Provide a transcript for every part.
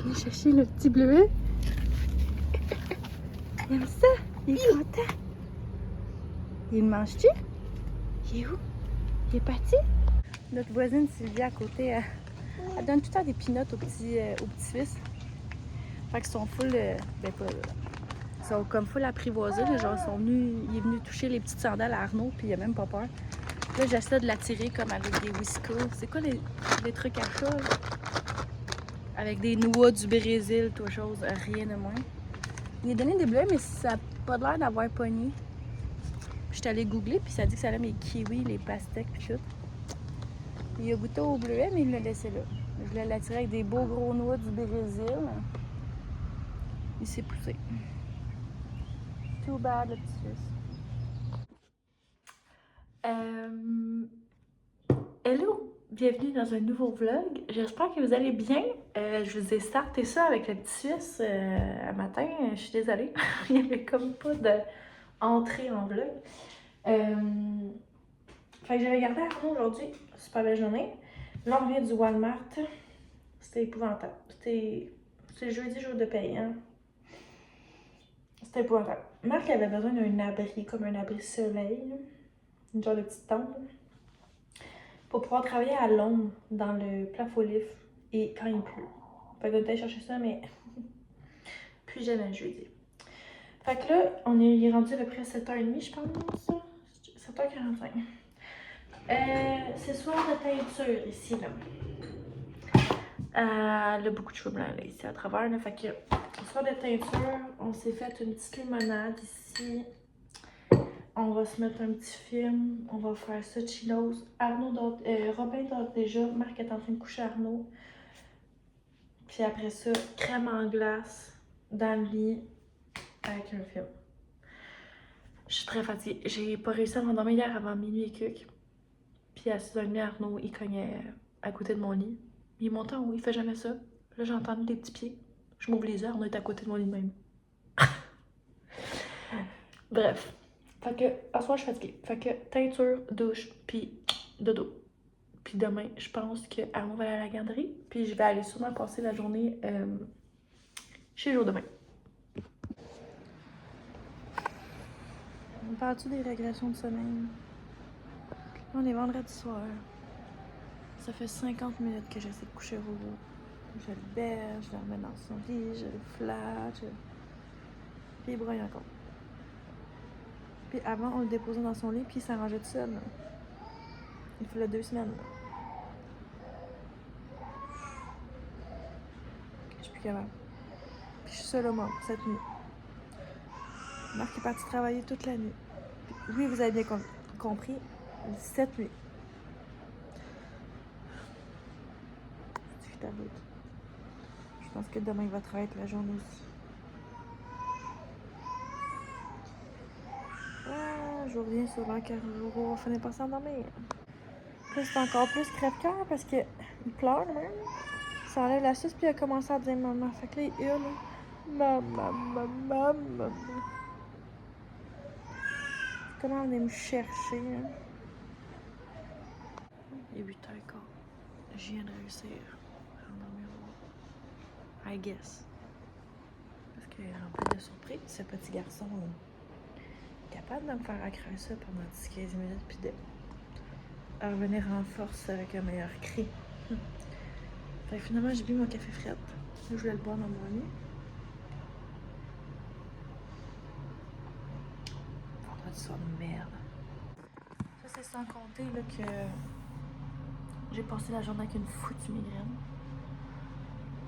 vient chercher le petit bleuet. Il aime ça. Il est content. Il le mange-tu? Il est où? Il est parti? Notre voisine Sylvia à côté, elle donne tout le temps des peanuts aux petits Suisses. Fait qu'ils sont full, ben pas, ils sont comme full apprivoisés. Là, genre, il est venu toucher les petites sandales à Arnaud, puis il a même pas peur. Là, j'essaie de l'attirer comme avec des whiskers. C'est quoi les trucs à chat, là? Avec des noix du Brésil, toute chose, rien de moins. Il a donné des bleuets, mais ça n'a pas l'air d'avoir pogné. J'étais allée googler, puis ça dit que ça allait mes kiwis, les pastèques, puis tout. Il a goûté au bleuet, mais il l'a laissé là. Je voulais l'attirer avec des beaux gros noix du Brésil. Il s'est poussé. Too bad, le petit Suisse. Hello! Bienvenue dans un nouveau vlog. J'espère que vous allez bien. Je vous ai starté ça avec le petit Suisse un matin. Je suis désolée. Il n'y avait comme pas d'entrée en vlog. Fait que j'avais gardé Arnaud aujourd'hui. Super belle journée. Là, on revient du Walmart. C'était épouvantable. C'est jeudi, jour de paye, hein? C'était épouvantable. Marc avait besoin d'un abri, comme un abri soleil. Une genre de petite tente. Pour pouvoir travailler à l'ombre dans le plafond-lif et quand il pleut. Fait qu'on est allé chercher ça, mais plus jamais le jeudi. Fait que là, il est rendu à peu près 7h30, je pense. 7h45. C'est soir de teinture ici, là. Elle a beaucoup de cheveux blancs, là, ici, à travers, là. Fait que, soir de teinture, on s'est fait une petite limonade ici. On va se mettre un petit film, on va faire ça chillos. Robin dort déjà, Marc est en train de coucher Arnaud. Puis après ça, crème en glace dans le lit avec un film. Je suis très fatiguée. J'ai pas réussi à m'endormir hier avant minuit et quelques. Puis à 6h30, Arnaud, il cognait à côté de mon lit. Il est monté en haut, il fait jamais ça. Là, j'ai entendu des petits pieds. Je m'ouvre les yeux, Arnaud est à côté de mon lit de même. Bref. Fait que, à soir, je suis fatiguée. Fait que, teinture, douche, puis dodo. Puis demain, je pense que Arnaud va aller à la garderie. Puis je vais aller sûrement passer la journée chez Jour demain. On parle-tu des régressions de sommeil? On est vendredi soir. Ça fait 50 minutes que j'essaie de coucher Robo. Je le baisse, je le remets dans son lit, je le flatte. Puis il broye encore. Puis avant, on le déposait dans son lit, puis il s'arrangeait tout seul. Il fallait 2 semaines. Je suis plus capable. Puis je suis seule au monde cette nuit. Marc est parti travailler toute la nuit. Puis, oui, vous avez bien compris, cette nuit. Je pense que demain, il va travailler toute la journée aussi. Ah, je reviens sur l'heure car on va finir par s'endormir. Puis c'est encore plus crève-cœur parce qu'il pleure même. Ça enlève la suce, puis il a commencé à dire maman. Fait que là, il hurle. Maman, maman, maman. Comment on est me chercher, hein? Il est 8h15. Je viens de réussir à endormir. I guess. Parce qu'il est rempli de surprises, ce petit garçon. Capable de me faire accrocher ça pendant 10-15 minutes, puis de revenir en force avec un meilleur cri. Fait que finalement, j'ai bu mon café frais. Je voulais le boire dans mon lit. Vendredi soir de merde. Ça, c'est sans compter là, que j'ai passé la journée avec une foutue migraine.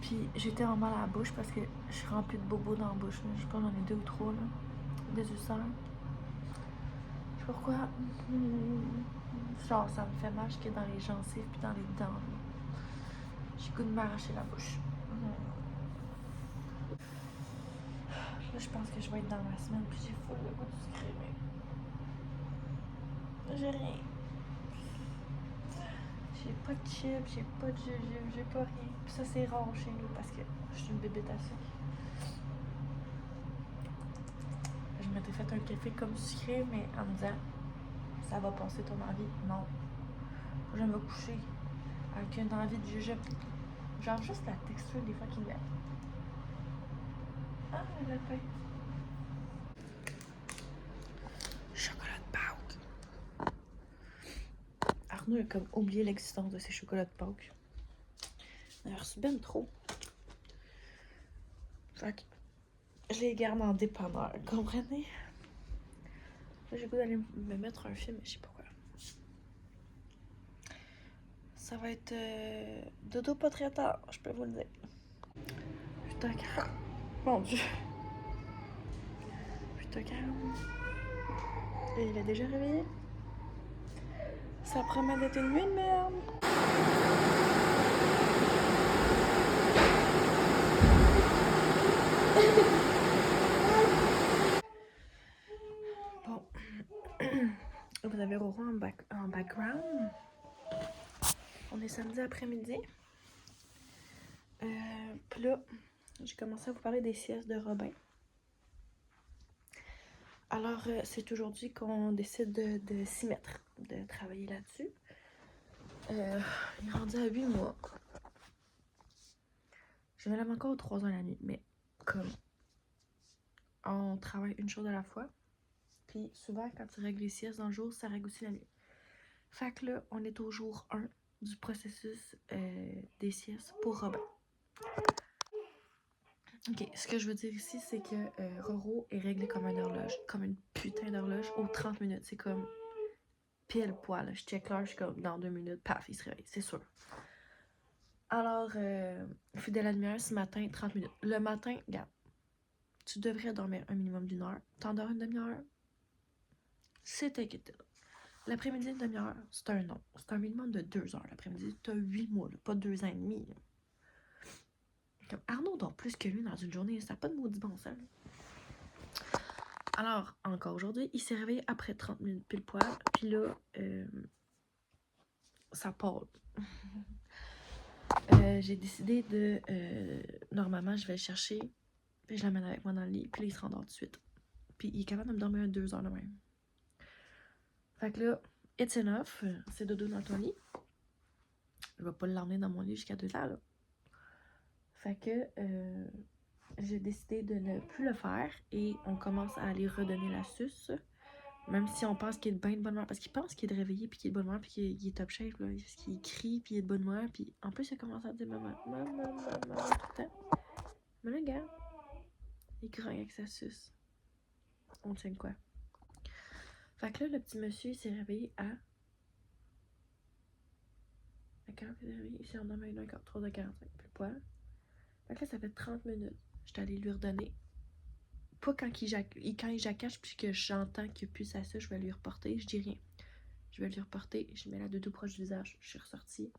Puis j'étais en mal à la bouche parce que je suis remplie de bobos dans la bouche. Là. Je pense que j'en ai 2 ou 3 là. Des ulcères. Je sais pas pourquoi. Genre, ça me fait mal jusque dans les gencives puis dans les dents. J'ai le goût de m'arracher la bouche. Là, je pense que je vais être dans ma semaine puis j'ai full le goût de sucré, mais j'ai rien. J'ai pas de chips, j'ai pas de jujube, j'ai pas rien. Puis ça, c'est rare chez nous parce que je suis une bébête à sucre. Je m'étais fait un café comme sucré, mais en me disant ça va passer ton envie. Non. Je vais me coucher avec une envie de jujube. Genre juste la texture des fois qu'il met. Ah, le pain. Chocolat de Pâques. Arnaud a comme oublié l'existence de ces chocolats de Pâques. Il a reçu ben trop. Fait que je les garde en dépanneur, comprenez? J'ai le goût d'aller me mettre un film, mais je sais pas quoi. Ça va être dodo pas très tard, je peux vous le dire. Putain, calme. Mon Dieu. Putain, calme. Et il est déjà réveillé. Ça promet d'être une nuit de merde. Bon. Vous avez Roro en background. On est samedi après-midi. Puis là, j'ai commencé à vous parler des siestes de Robin. Alors, c'est aujourd'hui qu'on décide de s'y mettre, de travailler là-dessus. Il est rendu à 8 mois. Je me lève encore aux 3 heures la nuit, mais comme on travaille une chose à la fois, puis souvent, quand tu règles les siestes dans le jour, ça règle aussi la nuit. Fait que là, on est au jour 1 du processus des siestes pour Robin. Ok, ce que je veux dire ici, c'est que Roro est réglé comme une horloge, comme une putain d'horloge aux 30 minutes. C'est comme pile poil. Je check l'heure, je suis comme dans 2 minutes, paf, il se réveille, c'est sûr. Alors, fidèle à demi-heure, ce matin, 30 minutes. Le matin, regarde, tu devrais dormir un minimum d'1 heure. T'endors une demi-heure, c'est inquiétant. L'après-midi, une demi-heure, c'est un non. C'est un minimum de 2 heures l'après-midi. T'as 8 mois, là, pas 2 ans et demi. Là. Comme Arnaud dort plus que lui dans une journée, ça n'a pas de maudit bon sens. Alors, encore aujourd'hui, il s'est réveillé après 30 minutes pile poil. Puis là, ça part. J'ai décidé de... normalement, je vais le chercher. Puis je l'amène avec moi dans le lit. Puis là, il se rendort tout de suite. Puis il est capable de me dormir 2 heures de même. Fait que là, it's enough. C'est dodo dans ton lit. Je vais pas l'emmener dans mon lit jusqu'à 2 heures, là. Fait que j'ai décidé de ne plus le faire. Et on commence à aller redonner la suce. Même si on pense qu'il est de bien de bonne humeur. Parce qu'il pense qu'il est réveillé, puis qu'il est de bonne humeur, puis qu'il est top shape, là. Parce qu'il crie, puis il est de bonne humeur. Puis en plus, il a commencé à dire maman, maman, maman, maman, tout le temps. Mais là, gars, il grogne avec sa suce. On tient quoi? Fait que là, le petit monsieur, il s'est réveillé à... Quand il s'est réveillé, il s'est endormi à 3h45, plus poil. Fait que là, ça fait 30 minutes. J'étais allée lui redonner. Pas quand il jacache, puis que j'entends qu'il n'y a plus sa suce, je vais lui reporter. Je dis rien. Je vais lui reporter. Je mets la doudou proche du visage. Je suis ressortie.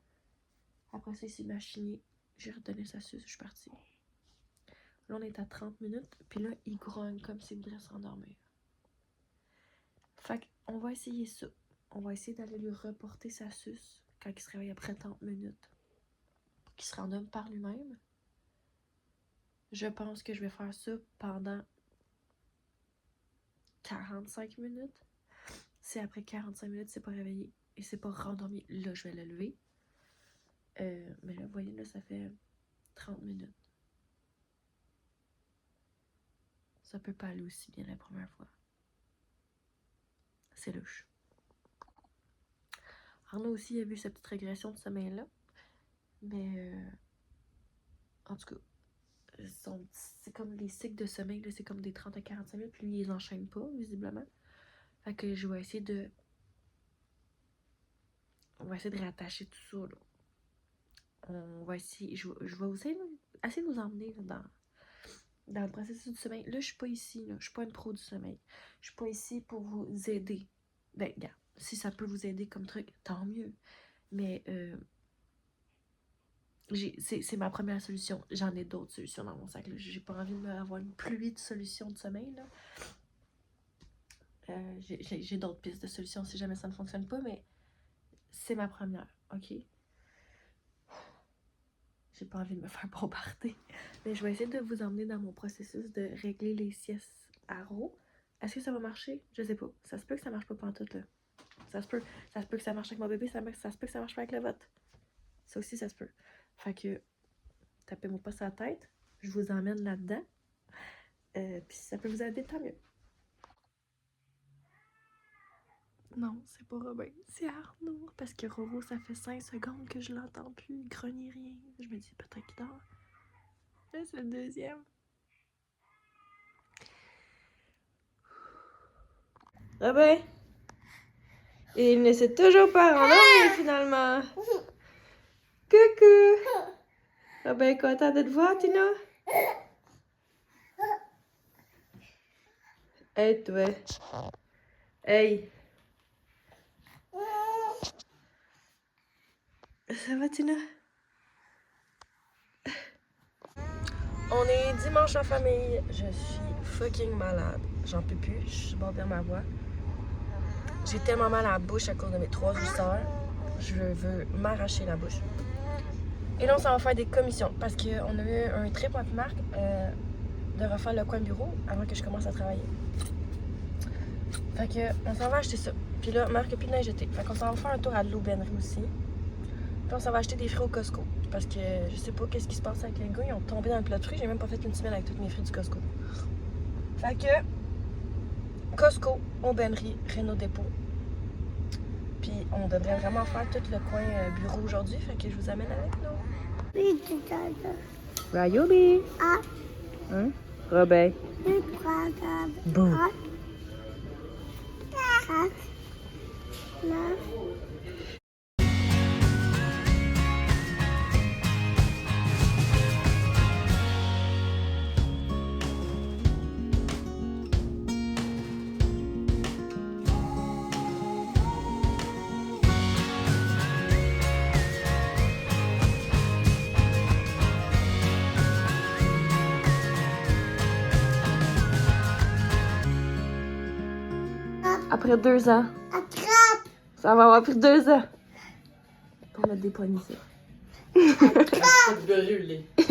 Après ça, il s'est machinier. J'ai redonné sa suce. Je suis partie. Là, on est à 30 minutes. Puis là, il grogne comme s'il voudrait s'endormir. Fait qu'on va essayer ça. On va essayer d'aller lui reporter sa suce quand il se réveille après 30 minutes. Pour qu'il se rendorme par lui-même. Je pense que je vais faire ça pendant 45 minutes. Si après 45 minutes, c'est pas réveillé et c'est pas rendormi, là, je vais le lever. Mais là, vous voyez, là, ça fait 30 minutes. Ça peut pas aller aussi bien la première fois. C'est louche. Arnaud aussi a vu sa petite régression de sommeil-là. Mais, en tout cas, c'est comme les cycles de sommeil, là, c'est comme des 30 à 45 minutes, puis lui, il les enchaîne pas, visiblement. Fait que je vais essayer de... On va essayer de réattacher tout ça, là. On va essayer... Je vais essayer de vous emmener là, dans le processus du sommeil. Là, je suis pas ici, là. Je suis pas une pro du sommeil. Je suis pas ici pour vous aider. Ben, regarde, si ça peut vous aider comme truc, tant mieux. Mais, c'est ma première solution. J'en ai d'autres solutions dans mon sac, là. J'ai pas envie d'avoir une pluie de solutions de sommeil, là. J'ai d'autres pistes de solutions si jamais ça ne fonctionne pas, mais c'est ma première, ok? J'ai pas envie de me faire bombarder. Mais je vais essayer de vous emmener dans mon processus de régler les siestes à Ro. Est-ce que ça va marcher? Je sais pas. Ça se peut que ça marche pas pantoute, là. Ça se peut que ça marche avec mon bébé, ça se peut que ça marche pas avec le vôtre. Ça aussi, ça se peut. Fait que tapez-moi pas sur la tête. Je vous emmène là-dedans. Puis si ça peut vous aider, tant mieux. Non, c'est pas Robin, c'est Arnaud. Parce que Roro, ça fait 5 secondes que je l'entends plus. Il grogne rien. Je me dis peut-être qu'il dort. Là, c'est le deuxième. Robin! Il ne s'est toujours pas rendormi finalement. Coucou! Robin est content de te voir, Tina? Hey, toi. Hey. Ça va, Tina? On est dimanche en famille. Je suis fucking malade. J'en peux plus. Je suis bord ma voix. J'ai tellement mal à la bouche à cause de mes 3 ulcères. Je veux m'arracher la bouche. Et là, on s'en va faire des commissions parce qu'on a eu un trip avec Marc de refaire le coin bureau avant que je commence à travailler. Fait que on s'en va acheter ça. Puis là, Marc a plus de neige été. Fait qu'on s'en va faire un tour à l'aubainerie aussi. Puis on s'en va acheter des fruits au Costco. Parce que je sais pas qu'est-ce qui se passe avec les gars. Ils ont tombé dans le plat de fruits. J'ai même pas fait une semaine avec tous mes fruits du Costco. Fait que Costco, aubainerie, Renault Dépôt. Puis on devrait vraiment faire tout le coin bureau aujourd'hui. Fait que je vous amène avec nous. Rayobi. Hein? Robin. Bouh. Après 2 ans. Attrape! Ça va avoir pris 2 ans. Pour mettre des poignées ici. Attrape!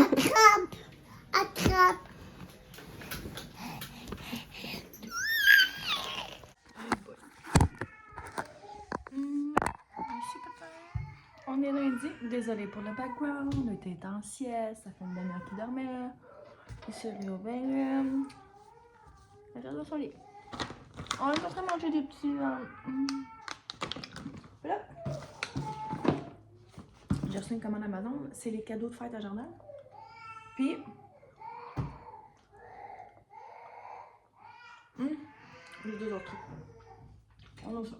Attrape! Attrape! On est lundi. Désolée pour le background. On était en sieste. Ça fait une demi-heure qu'il dormait. Il s'est réveillé. Il reste dans son lit. On est en train de manger des petits... Voilà. J'ai reçu une commande Amazon. C'est les cadeaux de fête à Jordan. Puis... les 2 autres trucs. On ouvre ça.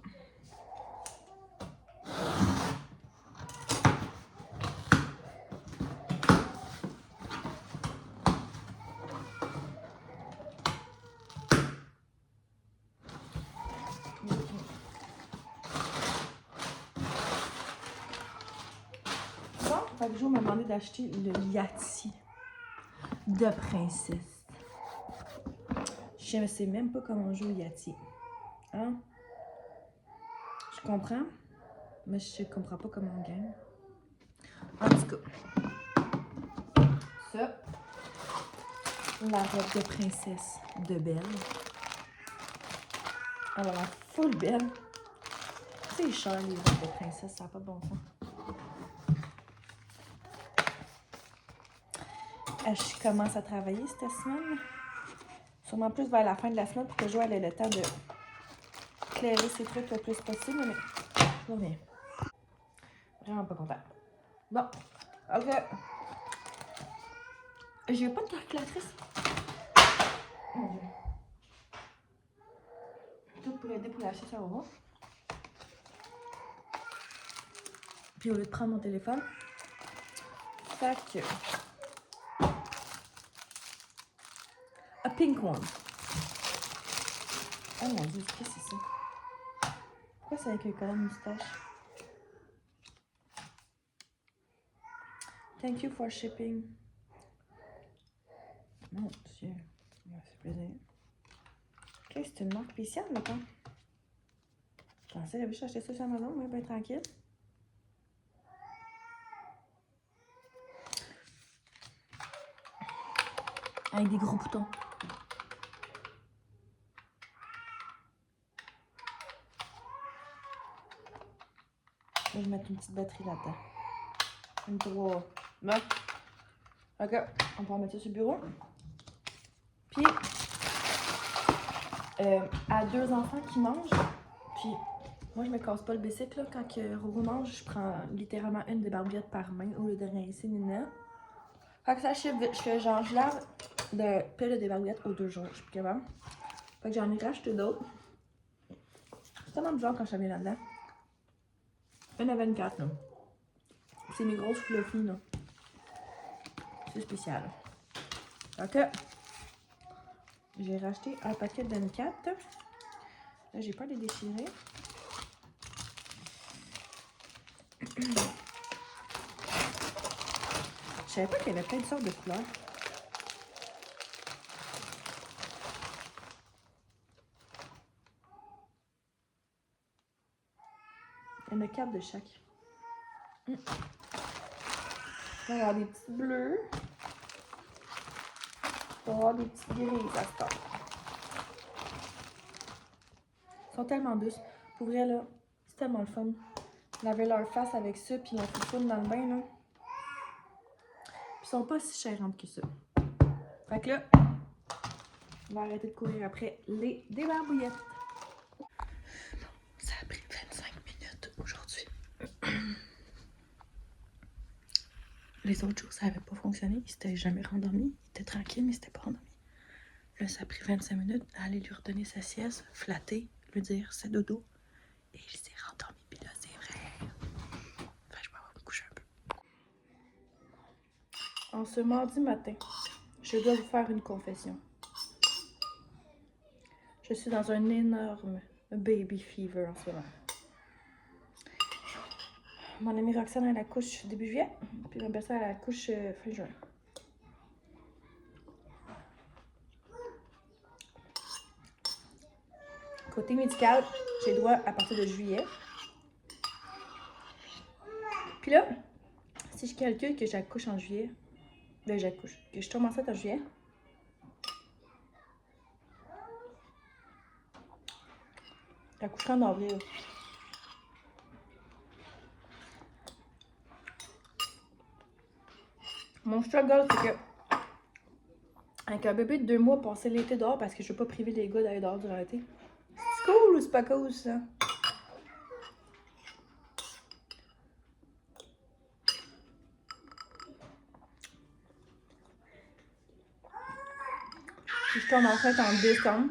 Fait que Jo m'a demandé d'acheter le Yati de princesse. Je ne sais même pas comment on joue au Yati. Hein? Je comprends, mais je comprends pas comment on gagne. En tout cas, ça, la robe de princesse de Belle. Elle a l'air full belle. C'est cher les robes de princesse, ça n'a pas de bon sens. Je commence à travailler cette semaine. Sûrement plus vers la fin de la semaine pour que Jo ait le temps de clairer ses trucs le plus possible. Mais je reviens. Vraiment pas contente. Bon, ok. J'ai pas de calculatrice. Mon Dieu. Tout pour aider pour lâcher ça au revoir. Puis au lieu de prendre mon téléphone, fait que... A pink one. Oh mon Dieu, qu'est-ce que c'est ça? Pourquoi c'est avec un collant de moustache? Thank you for shipping. Mon Dieu. Ça fait plaisir. Ok, c'est une marque spéciale, maintenant. Je pensais que j'avais acheté ça sur Amazon, mais ben tranquille. Avec des gros boutons. Je vais mettre une petite batterie là-dedans. Une 3. Là. Ok, on va mettre ça sur le bureau. Puis, à 2 enfants qui mangent, puis moi je me casse pas le bicycle là, quand que Roro mange, je prends littéralement une des barbiettes par main au lieu de rincer Nina. Fait que ça chiffre vite, je fais genre je lave de pile des barbiettes aux 2 jours, je suis plus capable. Fait que j'en ai racheté d'autres. C'est tellement bizarre quand je viens là-dedans. Une à 24 là. C'est mes grosses fluffy là. C'est spécial. Fait que j'ai racheté un paquet de 24. Là, j'ai peur de les déchirer. Je savais pas qu'il y avait plein de sortes de couleurs. Il y en a 4 de chaque. Là, il va y avoir des petits bleus. Il va y avoir des petits grises à ce temps. Ils sont tellement douces. Pour vrai, là, c'est tellement le fun. Laver leur face avec ça, puis on fait dans le bain, là. Puis ils sont pas si chérantes que ça. Fait que là, on va arrêter de courir après les débarbouillettes. Ça a pris 25 minutes aujourd'hui. Les autres jours, ça n'avait pas fonctionné. Il s'était jamais rendormi. Il était tranquille, mais il s'était pas rendormi. Là, ça a pris 25 minutes à aller lui redonner sa sieste, flatter, lui dire c'est dodo. Et il s'est rendormi. Puis là, c'est vrai. Enfin, je vais me coucher un peu. En ce mardi matin, je dois vous faire une confession. Je suis dans un énorme baby fever en ce moment. Mon amie Roxane, elle accouche début juillet, puis ma belle-sœur, elle accouche fin juin. Côté médical, j'ai droit à partir de juillet. Puis là, si je calcule que j'accouche en juillet, que je tombe enceinte en juillet, j'accoucherai en avril. Mon struggle, c'est que avec un bébé de 2 mois, passer l'été dehors parce que je veux pas priver les gars d'aller dehors durant l'été. C'est cool ou c'est pas cool ça? Si je tombe enceinte en décembre,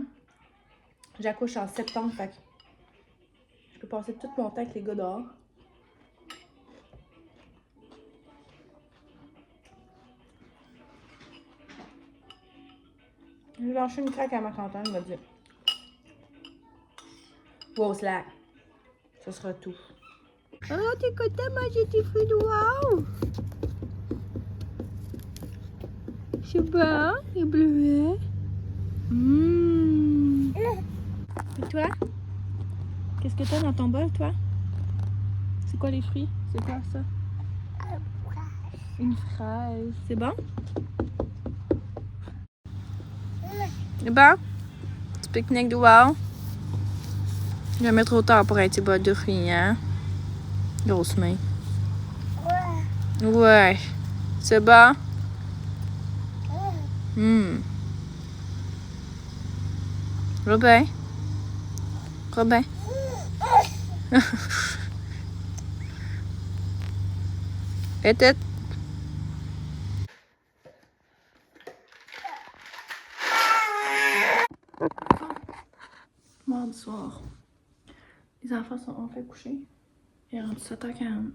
j'accouche en septembre, fait que je peux passer tout mon temps avec les gars dehors. J'ai lâché une craque à ma cantine, elle m'a dit wow, slack, ce sera tout. Oh, t'es content, manger tes fruits noirs? C'est bon, les bleuets. Et toi? Qu'est-ce que t'as dans ton bol, toi? C'est quoi les fruits? C'est quoi ça? Une fraise. C'est bon? C'est bon? Petit pique-nique dehors. Jamais trop tard pour un petit bol de fruits, hein? Grosse main. Ouais. Ouais. C'est bon? Robin? Robin? Et tête? Mardi soir. Les enfants sont enfin couchés. Il est rendu 7h40.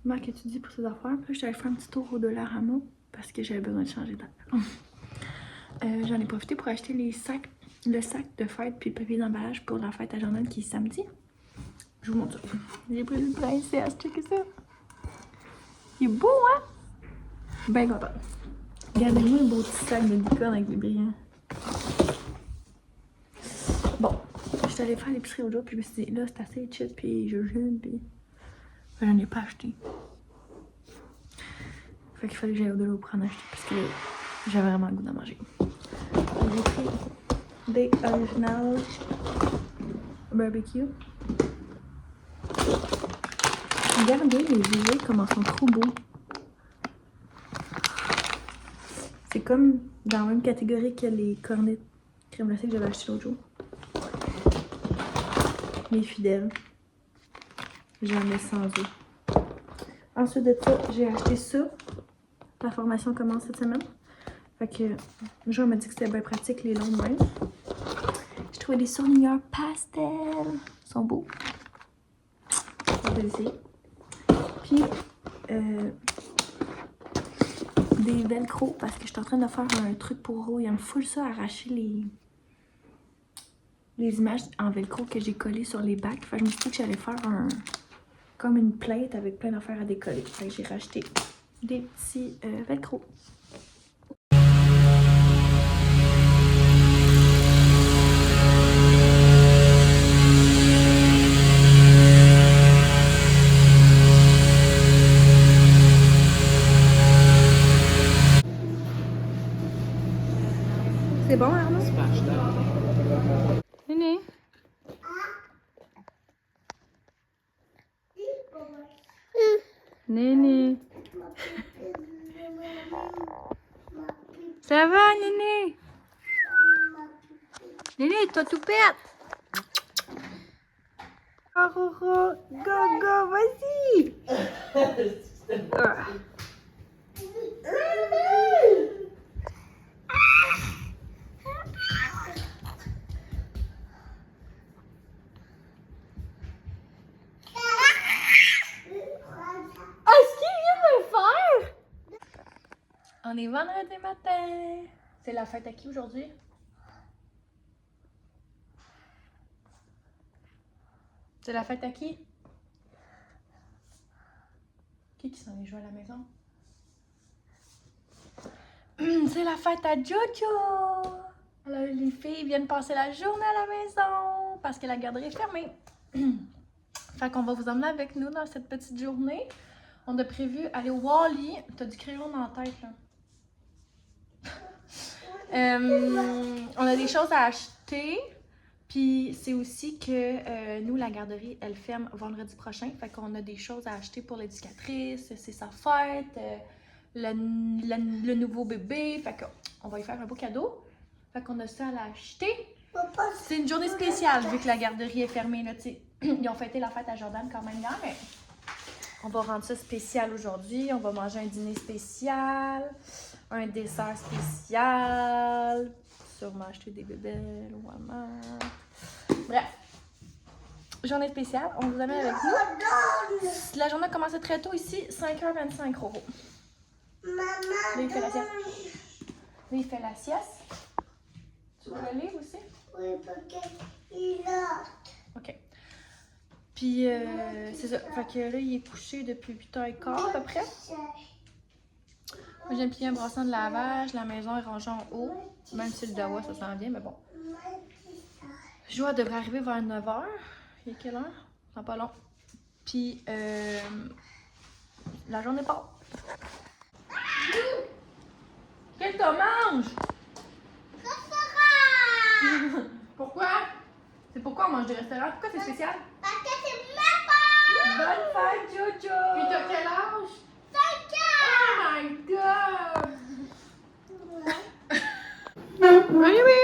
Marc étudie pour ses affaires. Puis je suis allée faire un petit tour au Dollarama parce que j'avais besoin de changer d'air. J'en ai profité pour acheter le sac de fête puis le papier d'emballage pour la fête à Jordan qui est samedi. Je vous montre ça. J'ai pris une princesse, checkez ça. Il est beau, hein? Ben content. Regardez-moi un beau petit sac de licorne avec des brillants. Bon, je suis allée faire l'épicerie aujourd'hui puis je me suis dit là c'est assez chill puis je jeûne puis j'en ai pas acheté. Fait qu'il fallait que j'aille au-delà pour en acheter parce que j'avais vraiment le goût d'en manger. J'ai pris des original barbecue. Regardez les billets comment ils sont trop beaux. C'est comme dans la même catégorie que les cornets de crème glacée que j'avais acheté l'autre jour. Mes fidèles. Jamais sans eux. Ensuite de ça, j'ai acheté ça. La formation commence cette semaine. Fait que Jean m'a dit que c'était bien pratique les longs de même. J'ai trouvé des surligneurs pastel. Ils sont beaux. Je vais essayer. Puis des velcro parce que je suis en train de faire un truc pour Ro. Il me fout ça arracher les images en velcro que j'ai collées sur les bacs. Fait que je me suis dit que j'allais faire comme une plate avec plein d'affaires à décoller. Fait que j'ai racheté des petits velcro. C'est bon, Arnaud? Néné? Néné? Ça va, Néné? Néné, toi tout pète? Go, go, vas-y! Ah. On est vendredi matin. C'est la fête à qui aujourd'hui? C'est la fête à qui? Qui s'en est joué à la maison? C'est la fête à Jojo! Alors, les filles viennent passer la journée à la maison parce que la garderie est fermée. Fait qu'on va vous emmener avec nous dans cette petite journée. On a prévu aller au Wally. T'as du crayon dans la tête, là. On a des choses à acheter. Puis c'est aussi que nous, la garderie, elle ferme vendredi prochain. Fait qu'on a des choses à acheter pour l'éducatrice. C'est sa fête. Le nouveau bébé. Fait qu'on va lui faire un beau cadeau. Fait qu'on a ça à l'acheter. C'est une journée spéciale vu que la garderie est fermée. Là, ils ont fêté la fête à Jordan quand même hier, mais on va rendre ça spécial aujourd'hui. On va manger un dîner spécial, un dessert spécial, sûrement acheter des bébelles ou Walmart. Bref, journée spéciale. On vous amène avec nous. La journée a commencé très tôt ici, 5h25 Roro. Là, il fait la sieste. Là, il fait la sieste. Tu veux le livre aussi? Oui, parce qu'il est là. OK. Puis, c'est ça. Fait que là, il est couché depuis 8h15 à peu près. Moi, j'ai plié un brassin de lavage. La maison est rangée en haut. Même si le dawa, ça s'en vient, mais bon. Joie devrait arriver vers 9h. Il est quelle heure? C'est pas long. Puis, la journée part. Qu'est-ce que tu manges? Pourquoi? C'est pourquoi on mange du restaurant? Pourquoi c'est spécial? Parce que c'est ma part. Bonne fête, Jojo! Puis t'as quel âge? 5 ans! Oh my god! Oui, oui!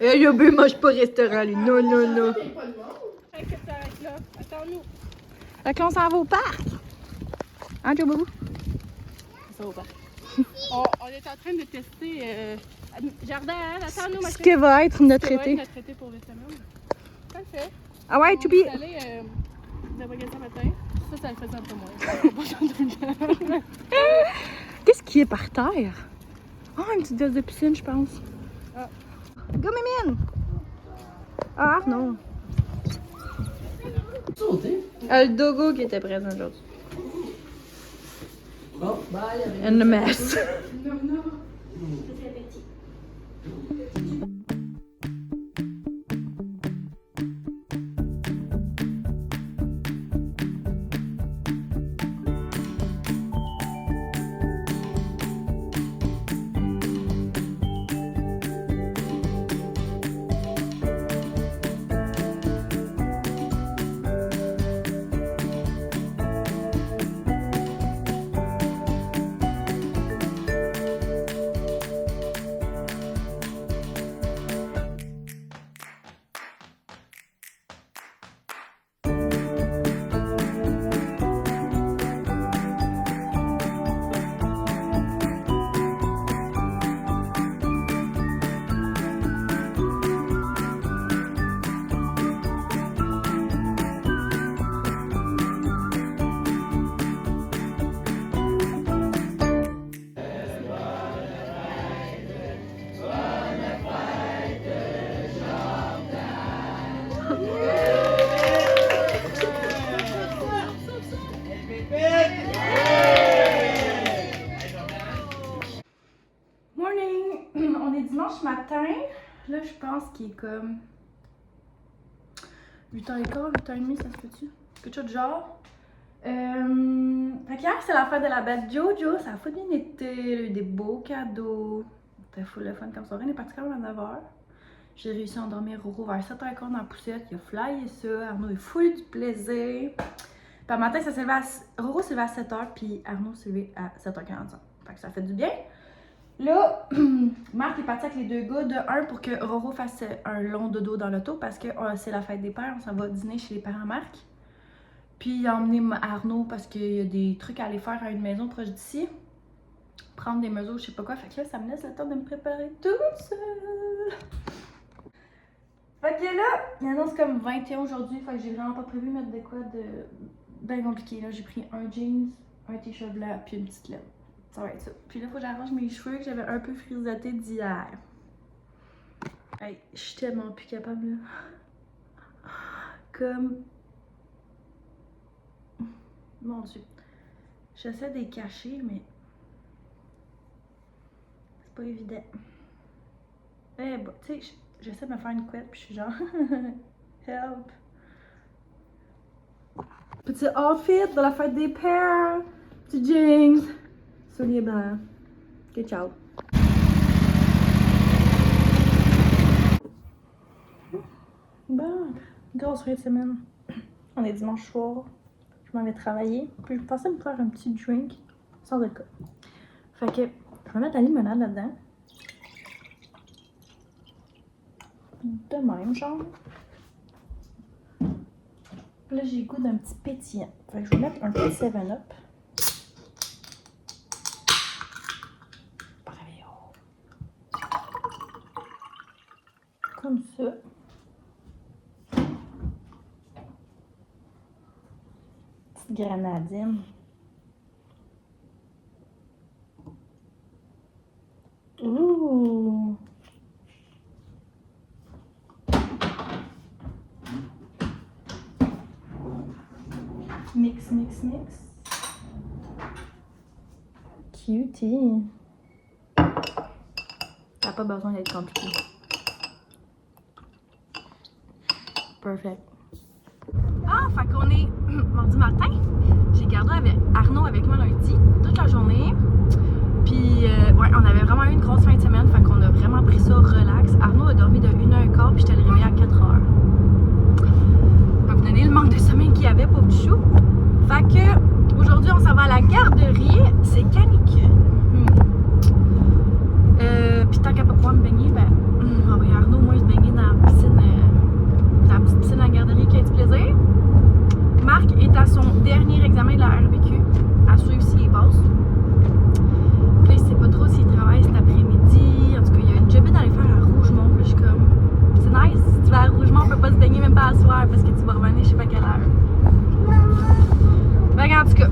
Eh, Yobi mange pas au restaurant, lui. Non, non, non. Il n'y a pas de monde. Attends-nous. Fait que là, on s'en va au parc. Hein, Joe Bobo? On s'en va au parc. On est en train de tester jardin, hein? Attends-nous, ma Ce que va être notre été. notre été pour les semaines. Ça le fait. Ah ouais, On Choupi? est allé de magasin matin. Ça le faisait un peu moins. Qu'est-ce qui est par terre? Oh, une petite dose de piscine, je pense. Ah. Go, Mimine! Ah, non. Le dogo qui était présent aujourd'hui. Bon, bye. And the mess. Non, non. On est dimanche matin. Là, je pense qu'il est comme 8h15, 8h30, ça se peut-tu? Quelque chose de genre. Fait qu'hier, c'est la fête de la belle Jojo. Ça a fou bien été. Elle a eu des beaux cadeaux. C'était full le fun comme ça. On est parti quand même à 9h. J'ai réussi à endormir Roro vers 7h15 dans la poussette. Il a flyé ça. Arnaud est full du plaisir. Puis le matin, ça s'est levé à... Roro s'est levé à 7h, puis Arnaud s'est levé à 7h45. Fait que ça fait du bien. Là, Marc est parti avec les deux gars de un pour que Roro fasse un long dodo dans l'auto parce que c'est la fête des pères. On s'en va dîner chez les parents Marc. Puis il a emmené Arnaud parce qu'il y a des trucs à aller faire à une maison proche d'ici. Prendre des mesures, je sais pas quoi. Fait que là, ça me laisse le temps de me préparer toute seule. Fait que là, il annonce comme 21 aujourd'hui. Fait que j'ai vraiment pas prévu de mettre de quoi de bien compliqué. Là, j'ai pris un jeans, un t-shirt blanc, puis une petite laine. Ça va être ça. Puis là, faut que j'arrange mes cheveux que j'avais un peu frisotés d'hier. Hey, je suis tellement plus capable là. Comme... Mon Dieu. J'essaie de les cacher, mais... c'est pas évident. Eh bah, tu sais, j'essaie de me faire une couette, puis je suis genre... Help! Petit outfit de la fête des pères. Petit jeans. Souliers blancs. Ok, ciao. Bon, grosse fin de semaine. On est dimanche soir. Je m'en vais travailler. Puis je pensais me faire un petit drink. Sans de cas. Fait que je vais mettre la limonade là-dedans. De même, genre. Là, j'ai le goût d'un petit pétillant. Fait que je vais mettre un petit 7-Up. Comme ça. Petite grenadine. Ouh! Mix, mix, mix. Cutie. T'as pas besoin d'être compliqué. Perfect. Ah, fait qu'on est mardi matin. J'ai gardé Arnaud avec moi lundi, toute la journée. Puis, ouais, on avait vraiment eu une grosse fin de semaine. Fait qu'on a vraiment pris ça relax. Arnaud a dormi de 1h15, puis j'étais le réveiller à 4h. Pour vous donner le manque de sommeil qu'il y avait, pauvre chou. Fait que, aujourd'hui, on s'en va à la garderie. C'est canicule. Puis, tant qu'à pas pouvoir me baigner, ben, oui, Arnaud, moi, se baigner dans la piscine. La petite piscine à la garderie qui a du plaisir. Marc est à son dernier examen de la RBQ, à suivre s'il passe. Puis là, il sait pas trop s'il travaille cet après-midi. En tout cas, il y a une jobée d'aller faire à Rougemont. Puis là, je suis comme, c'est nice. Si tu vas à Rougemont, on peut pas se baigner même pas à soir parce que tu vas revenir je sais pas quelle heure. Ben, en tout cas,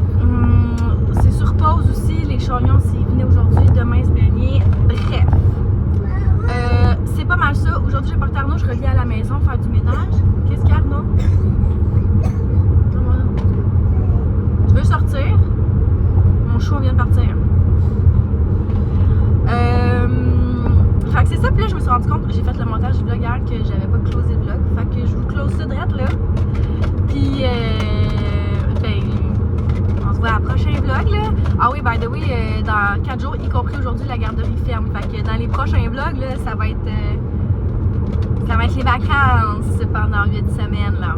c'est sur pause aussi. Les charnions, c'est venu aujourd'hui. Demain, se baigner. Bref. C'est pas mal ça. Aujourd'hui, j'ai porté Arnaud, je reviens à la maison faire du ménage. Qu'est-ce qu'il y a, Arnaud? Tu veux sortir? Mon chou, on vient de partir. Fait que c'est ça, puis là, je me suis rendu compte, j'ai fait le montage du vlog hier que j'avais pas closé le vlog. Fait que je vous close ça direct là. Puis, ben, on se voit à la prochain vlog là. Ah oui, by the way, dans 4 jours, y compris aujourd'hui, la garderie ferme. Fait que dans les prochains vlogs, là, ça va être les vacances pendant 8 semaines là.